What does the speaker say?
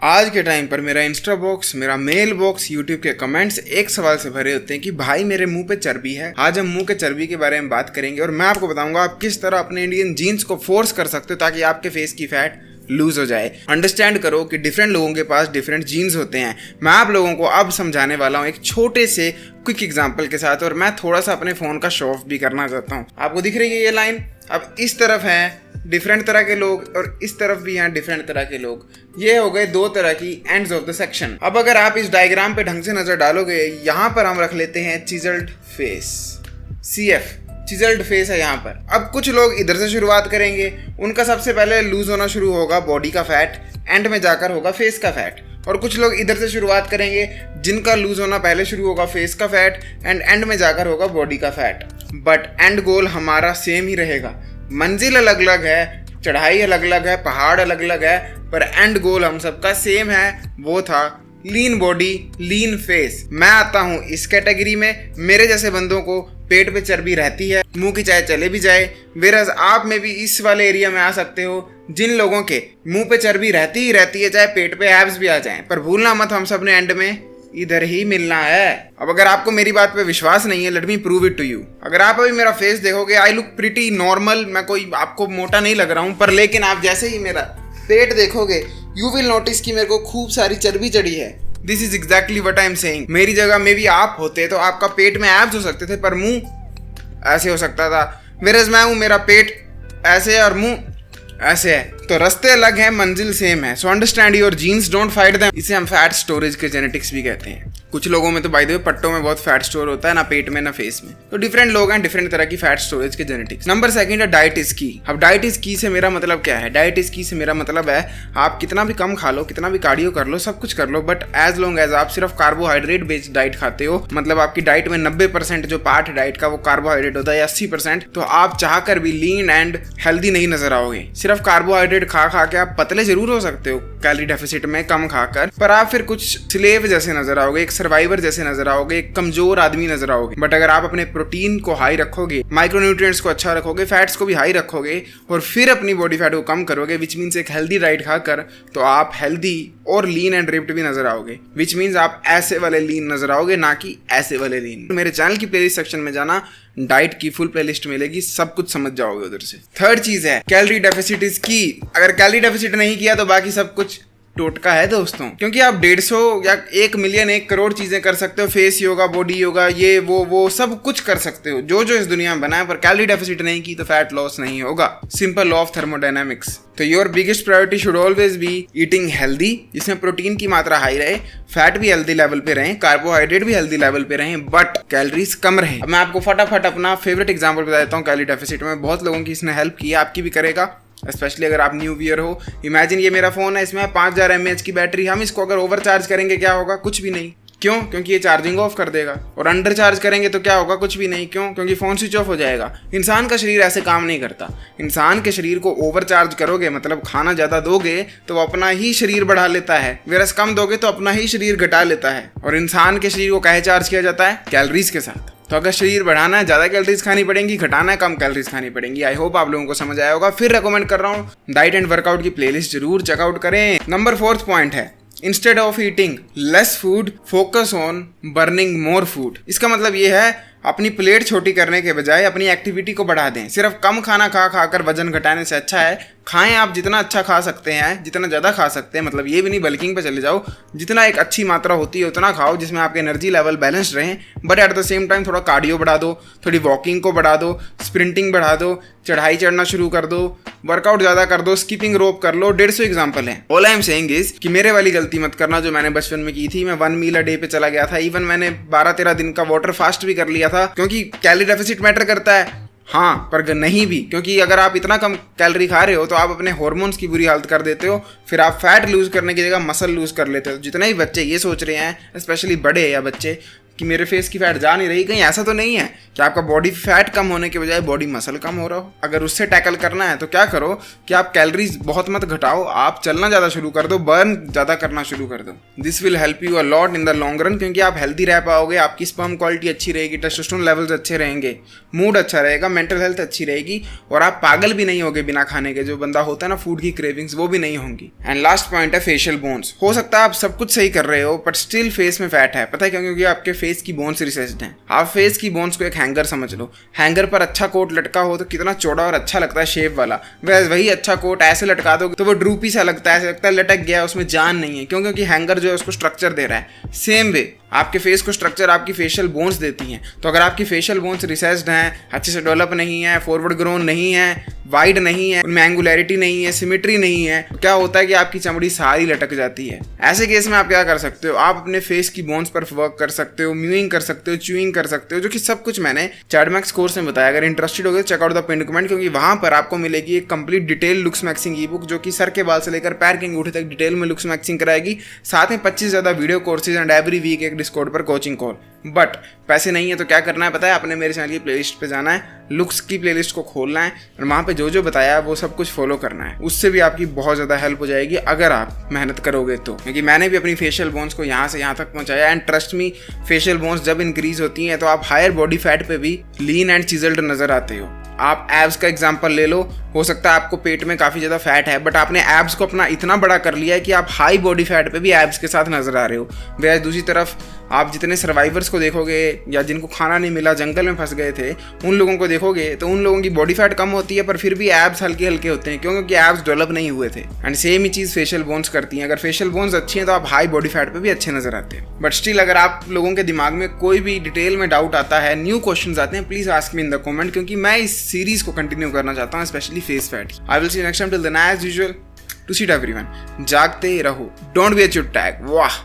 आज के टाइम पर मेरा इंस्टा बॉक्स, मेरा मेल बॉक्स, यूट्यूब के कमेंट्स एक सवाल से भरे होते हैं कि भाई मेरे मुंह पे चर्बी है। आज हम मुंह के चर्बी के बारे में बात करेंगे और मैं आपको बताऊंगा आप किस तरह अपने इंडियन जीन्स को फोर्स कर सकते हो ताकि आपके फेस की फैट लूज हो जाए। अंडरस्टैंड करो कि डिफरेंट लोगों के पास डिफरेंट जीन्स होते हैं। मैं आप लोगों को अब समझाने वाला हूँ एक छोटे से क्विक एग्जांपल के साथ, और मैं थोड़ा सा अपने फ़ोन का शो ऑफ भी करना चाहता हूँ। आपको दिख रही है ये लाइन? अब इस तरफ हैं डिफरेंट तरह के लोग और इस तरफ भी हैं डिफरेंट तरह के लोग। ये हो गए दो तरह की एंड्स ऑफ द सेक्शन। अब अगर आप इस डायग्राम पे ढंग से नज़र डालोगे, यहाँ पर हम रख लेते हैं chiselled face, CF chiselled face है यहाँ पर। अब कुछ लोग इधर से शुरुआत करेंगे, उनका सबसे पहले लूज होना शुरू होगा बॉडी का फैट, एंड में जाकर होगा फेस का फैट। और कुछ लोग इधर से शुरुआत करेंगे जिनका लूज होना पहले शुरू होगा फेस का फैट एंड में जाकर होगा बॉडी का फैट। बट एंड गोल हमारा सेम ही रहेगा। मंजिल अलग अलग है, चढ़ाई अलग अलग है, पहाड़ अलग अलग है, पर एंड गोल हम सबका सेम है। वो था लीन बॉडी, लीन फेस। मैं आता हूँ इस कैटेगरी में। मेरे जैसे बंदों को पेट पे चर्बी रहती है, मुंह की चाहे चले भी जाए। वेरस आप में भी इस वाले एरिया में आ सकते हो जिन लोगों के मुंह पे चर्बी रहती ही रहती है, चाहे पेट पे एब्स भी आ जाएं। पर भूलना मत, हम सब ने एंड में इधर ही मिलना है। अब अगर आपको मेरी बात पे विश्वास नहीं है, let me prove it to you. अगर आप अभी मेरा फेस देखोगे, आई लुक प्रिटी नॉर्मल। मैं कोई आपको मोटा नहीं लग रहा हूँ, पर लेकिन आप जैसे ही मेरा पेट देखोगे यू विल नोटिस कि मेरे को खूब सारी चर्बी चढ़ी है। This is exactly what I am saying. मेरी जगह में भी आप होते तो आपका पेट में एब्स हो सकते थे, पर मुंह ऐसे हो सकता था। वेरस मैं हूँ, मेरा पेट ऐसे है और मुंह ऐसे है। तो रास्ते अलग हैं, मंजिल सेम है। So understand your genes, don't fight them. इसे हम फैट स्टोरेज के जेनेटिक्स भी कहते हैं। कुछ लोगों में तो बाय द वे पट्टों में बहुत फैट स्टोर होता है, ना पेट में ना फेस में। तो डिफरेंट लोग हैं, डिफरेंट तरह की फैट स्टोरेज के जेनेटिक्स। नंबर सेकंड है डाइट इज की। अब डाइट इज की से मेरा मतलब क्या है? डाइट इज की से मेरा मतलब है आप कितना भी कम खा लो, कितना भी कार्डियो कर लो, सब कुछ कर लो, बट एज लॉन्ग एज आप सिर्फ कार्बोहाइड्रेट बेस्ड डाइट खाते हो, मतलब आपकी डाइट में 90% जो पार्ट डाइट का वो कार्बोहाइड्रेट होता है या 80%, तो आप चाहकर भी लीन एंड हेल्दी नहीं नजर आओगे। सिर्फ कार्बोहाइड्रेट खा खा के आप पतले जरूर हो सकते हो कैलोरी डेफिसिट में कम खाकर, पर आप फिर कुछ स्लेव जैसे नजर आओगे, एक सर्वाइवर जैसे नजर आओगे, एक कमजोर आदमी नजर आओगे। बट अगर आप अपने प्रोटीन को हाई रखोगे, माइक्रोन्यूट्रिएंट्स को अच्छा रखोगे, फैट्स को भी हाई रखोगे और फिर अपनी बॉडी फैट को कम करोगे, विच मीन्स एक हेल्दी डाइट खाकर, तो आप हेल्दी और लीन एंड रिप्ड भी नजर आओगे। विच मीन्स आप ऐसे वाले लीन नजर आओगे, ना कि ऐसे वाले लीन। मेरे चैनल की प्लेलिस्ट सेक्शन में जाना, डाइट की फुल प्लेलिस्ट मिलेगी, सब कुछ समझ जाओगे उधर से। थर्ड चीज है कैलोरी डेफिसिट इज की। अगर कैलोरी डेफिसिट नहीं किया तो बाकी सब कुछ टोटका है दोस्तों, क्योंकि आप 150 या 1 मिलियन 1 करोड़ चीजें कर सकते हो। फेस योगा, बॉडी योगा, ये वो सब कुछ कर सकते हो जो इस दुनिया में बना है, पर कैलोरी डेफिसिट नहीं की तो फैट लॉस नहीं होगा। Simple law of thermodynamics. तो your biggest priority should always be eating healthy, जिसमें प्रोटीन की मात्रा हाई रहे, फैट भी हेल्दी लेवल पे रहे, कार्बोहाइड्रेट भी हेल्दी लेवल पे रहे, बट कैलोरीज कम रहे। अब मैं आपको फटाफट अपना फेवरेट एग्जांपल बता देता हूँ कैलोरी डेफिसिट में। बहुत लोगों की इसने हेल्प की है, आपकी भी करेगा, स्पेशली अगर आप न्यू ईयर हो। इमेजिन ये मेरा फोन है, इसमें 5000 mAh की बैटरी। हम इसको अगर ओवर चार्ज करेंगे क्या होगा? कुछ भी नहीं। क्यों? क्योंकि ये चार्जिंग ऑफ कर देगा। और अंडर चार्ज करेंगे तो क्या होगा? कुछ भी नहीं। क्यों? क्योंकि फोन स्विच ऑफ हो जाएगा। इंसान का शरीर ऐसे काम नहीं करता। इंसान के शरीर को ओवर चार्ज करोगे, मतलब खाना ज्यादा दोगे तो वो अपना ही शरीर बढ़ा लेता है, वेरस कम दोगे तो अपना ही शरीर घटा लेता है। और इंसान के शरीर को कैसे चार्ज किया जाता है? कैलोरीज के साथ। तो अगर शरीर बढ़ाना है, ज्यादा कैलोरीज खानी पड़ेंगी, घटाना है, कम कैलोरीज खानी पड़ेंगी। आई होप आप लोगों को समझ आया होगा। फिर रेकमेंड कर रहा हूँ डाइट एंड वर्कआउट की प्लेलिस्ट जरूर चेकआउट करें। नंबर 4th पॉइंट है instead of eating less food focus on burning more food. इसका मतलब ये है अपनी प्लेट छोटी करने के बजाय अपनी एक्टिविटी को बढ़ा दें। सिर्फ कम खाना खा खाकर वजन घटाने से अच्छा है खाएं आप जितना अच्छा खा सकते हैं, जितना ज़्यादा खा सकते हैं, मतलब ये भी नहीं बल्किंग पे चले जाओ। जितना एक अच्छी मात्रा होती है उतना खाओ जिसमें आपके एनर्जी लेवल बैलेंस रहें, but at the same time थोड़ा कार्डियो बढ़ा दो, थोड़ी वॉकिंग को बढ़ा दो, स्प्रिंटिंग बढ़ा दो, चढ़ाई चढ़ना शुरू कर दो, वर्कआउट ज़्यादा कर दो, स्कीपिंग रोप कर लो। 150 एग्जाम्पल है। All I am saying is कि मेरे वाली गलती मत करना जो मैंने बचपन में की थी। मैं 1 मील अ डे पे चला गया था। इवन मैंने 12-13 दिन का वाटर फास्ट भी कर लिया था, क्योंकि कैलोरी डेफिसिट मैटर करता है। हाँ, पर नहीं भी, क्योंकि अगर आप इतना कम कैलोरी खा रहे हो तो आप अपने हार्मोन्स की बुरी हालत कर देते हो। फिर आप फैट लूज करने की जगह मसल लूज कर लेते हो। जितने भी बच्चे ये सोच रहे हैं, स्पेशली बड़े या बच्चे, कि मेरे फेस की फैट जा नहीं रही, कहीं ऐसा तो नहीं है कि आपका बॉडी फैट कम होने के बजाय बॉडी मसल कम हो रहा हो। अगर उससे टैकल करना है तो क्या करो कि आप कैलोरीज बहुत मत घटाओ, आप चलना ज़्यादा शुरू कर दो, बर्न ज़्यादा करना शुरू कर दो। This will help you a lot in the long run, क्योंकि आप हेल्दी रह पाओगे, आपकी स्पर्म क्वालिटी अच्छी रहेगी, टेस्टोस्टेरोन लेवल्स अच्छे रहेंगे, मूड अच्छा रहेगा, मेंटल हेल्थ अच्छी रहेगी, और आप पागल भी नहीं होगे बिना खाने के। जो बंदा होता है ना फूड की क्रेविंग्स, वो भी नहीं होंगी। एंड लास्ट पॉइंट है फेशियल बोन्स। हो सकता है आप सब कुछ सही कर रहे हो बट स्टिल फेस में फैट है। पता है क्यों? क्योंकि आपके फेस की बोन्स रिसेस्ड हैं। आप फेस की बोन्स को एक हैंगर समझ लो। हैंगर पर अच्छा कोट लटका हो तो कितना चौड़ा और अच्छा लगता है शेप वाला। वही अच्छा कोट ऐसे लटका दो तो वो ड्रूपी सा लगता है, ऐसे लगता है लटक गया, उसमें जान नहीं है। क्यों? क्योंकि हैंगर जो है उसको स्ट्रक्चर दे रहा है। सेम वे आपके फेस को स्ट्रक्चर आपकी फेशियल बोन्स देती हैं। तो अगर आपकी फेशियल बोन्स रिसेस्ड हैं, अच्छे से डेवलप नहीं है, फॉरवर्ड ग्रोन नहीं है, वाइड नहीं है, उनमें एंगुलैरिटी नहीं है, सिमेट्री नहीं है, तो क्या होता है कि आपकी चमड़ी सारी लटक जाती है। ऐसे केस में आप क्या कर सकते हो? आप अपने फेस की बोन्स पर वर्क कर सकते हो, म्यूइंग कर सकते हो, च्यूइंग कर सकते हो, जो कि सब कुछ मैंने चैटमैक्स कोर्स में बताया। अगर इंटरेस्टेड हो गए चेकआउट द पिन कमेंट, क्योंकि वहां पर आपको मिलेगी एक कंप्लीट डिटेल लुक्स मैक्सिंग ई बुक, जो कि सर के बाल से लेकर पैर के अंगूठे तक डिटेल में लुक्स मैक्सिंग कराएगी। साथ में 25 ज़्यादा video courses and every week एक डिस्कॉर्ड पर कोचिंग कॉल। बट पैसे नहीं है तो क्या करना है पता है? आपने मेरे चैनल की प्लेलिस्ट पे जाना है, लुक्स की प्लेलिस्ट को खोलना है और वहाँ पे जो जो बताया है वो सब कुछ फॉलो करना है। उससे भी आपकी बहुत ज़्यादा हेल्प हो जाएगी अगर आप मेहनत करोगे तो। क्योंकि मैंने भी अपनी फेशियल बोन्स को यहाँ से यहाँ तक पहुँचाया। And trust me, facial bones जब इंक्रीज होती हैं तो आप हायर बॉडी फैट पे भी लीन एंड चिजल्ड नजर आते हो। आप एब्स का एग्जांपल ले लो। हो सकता है आपको पेट में काफ़ी ज़्यादा फैट है बट आपने एब्स को अपना इतना बड़ा कर लिया है कि आप हाई बॉडी फैट पे भी एब्स के साथ नजर आ रहे हो। वह दूसरी तरफ आप जितने सर्वाइवर्स को देखोगे या जिनको खाना नहीं मिला, जंगल में फंस गए थे, उन लोगों को देखोगे तो उन लोगों की बॉडी फैट कम होती है पर फिर भी एब्स हल्के हल्के होते हैं। क्योंकि एब्स डेवलप नहीं हुए थे। And same he cheese facial bones करती हैं। अगर फेशियल बोन्स अच्छी हैं तो आप हाई बॉडी फैट पे भी अच्छे नजर आते हैं। बट स्टिल अगर आप लोगों के दिमाग में कोई भी डिटेल में डाउट आता है, न्यू क्वेश्चन आते हैं, please ask me in the comment, क्योंकि मैं इस सीरीज को कंटिन्यू करना चाहता हूँ, specially face fat. I will see next time, till then as usual, to seat everyone, जागते रहो, डोंट बी अ चुट टैग। वाह।